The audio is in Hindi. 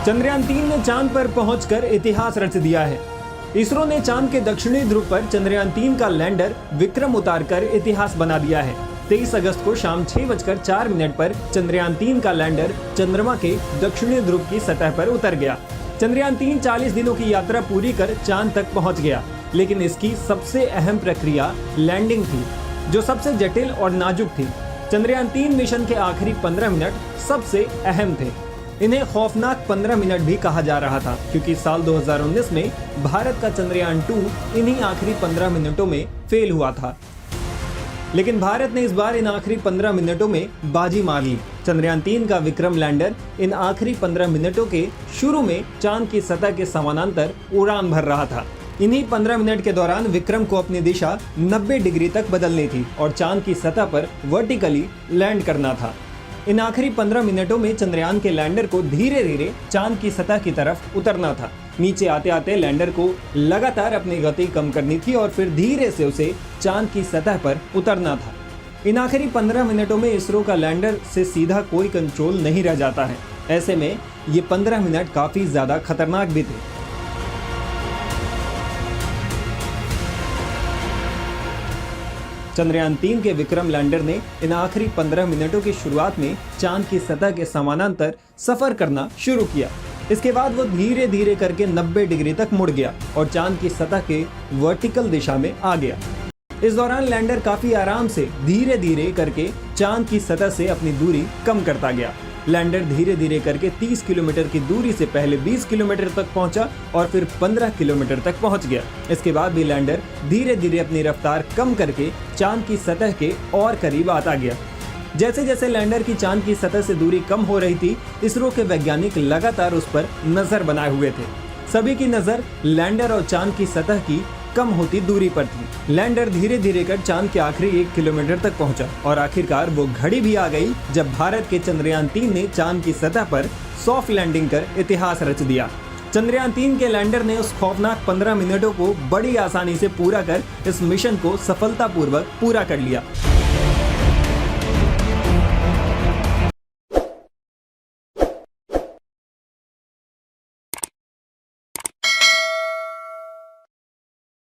चंद्रयान 3 ने चांद पर पहुंचकर इतिहास रच दिया है। इसरो ने चांद के दक्षिणी ध्रुव पर चंद्रयान 3 का लैंडर विक्रम उतारकर इतिहास बना दिया है। 23 अगस्त को शाम 6:04 पर चंद्रयान 3 का लैंडर चंद्रमा के दक्षिणी ध्रुव की सतह पर उतर गया। चंद्रयान 3 40 दिनों की यात्रा पूरी कर चांद तक पहुंच गया, लेकिन इसकी सबसे अहम प्रक्रिया लैंडिंग थी, जो सबसे जटिल और नाजुक थी। चंद्रयान 3 मिशन के आखिरी 15 मिनट सबसे अहम थे। इन्हें खौफनाक 15 मिनट भी कहा जा रहा था, क्योंकि साल 2019 में भारत का चंद्रयान 2 इन्हीं आखिरी 15 मिनटों में फेल हुआ था। लेकिन भारत ने इस बार इन आखिरी 15 मिनटों में बाजी मार ली। चंद्रयान 3 का विक्रम लैंडर इन आखिरी 15 मिनटों के शुरू में चांद की सतह के समानांतर उड़ान भर रहा था। इन्हीं 15 मिनट के दौरान विक्रम को अपनी दिशा 90 डिग्री तक बदलनी थी और चांद की सतह पर वर्टिकली लैंड करना था। इन आखिरी 15 मिनटों में चंद्रयान के लैंडर को धीरे धीरे चांद की सतह की तरफ उतरना था। नीचे आते आते लैंडर को लगातार अपनी गति कम करनी थी और फिर धीरे से उसे चांद की सतह पर उतरना था। इन आखिरी 15 मिनटों में इसरो का लैंडर से सीधा कोई कंट्रोल नहीं रह जाता है। ऐसे में ये 15 मिनट काफी ज्यादा खतरनाक भी थे। चंद्रयान 3 के विक्रम लैंडर ने इन आखिरी 15 मिनटों की शुरुआत में चांद की सतह के समानांतर सफर करना शुरू किया। इसके बाद वो धीरे धीरे करके 90 डिग्री तक मुड़ गया और चांद की सतह के वर्टिकल दिशा में आ गया। इस दौरान लैंडर काफी आराम से धीरे धीरे करके चांद की सतह से अपनी दूरी कम करता गया। लैंडर धीरे धीरे करके 30 किलोमीटर की दूरी से पहले 20 किलोमीटर तक पहुंचा और फिर 15 किलोमीटर तक पहुंच गया। इसके बाद भी लैंडर धीरे धीरे अपनी रफ्तार कम करके चांद की सतह के और करीब आता गया। जैसे जैसे लैंडर की चांद की सतह से दूरी कम हो रही थी, इसरो के वैज्ञानिक लगातार उस पर नजर बनाए हुए थे। सभी की नजर लैंडर और चांद की सतह की कम होती दूरी पर थी। लैंडर धीरे धीरे कर चांद के आखिरी 1 किलोमीटर तक पहुंचा और आखिरकार वो घड़ी भी आ गई जब भारत के चंद्रयान 3 ने चांद की सतह पर सॉफ्ट लैंडिंग कर इतिहास रच दिया। चंद्रयान 3 के लैंडर ने उस खौफनाक 15 मिनटों को बड़ी आसानी से पूरा कर इस मिशन को सफलतापूर्वक पूरा कर लिया।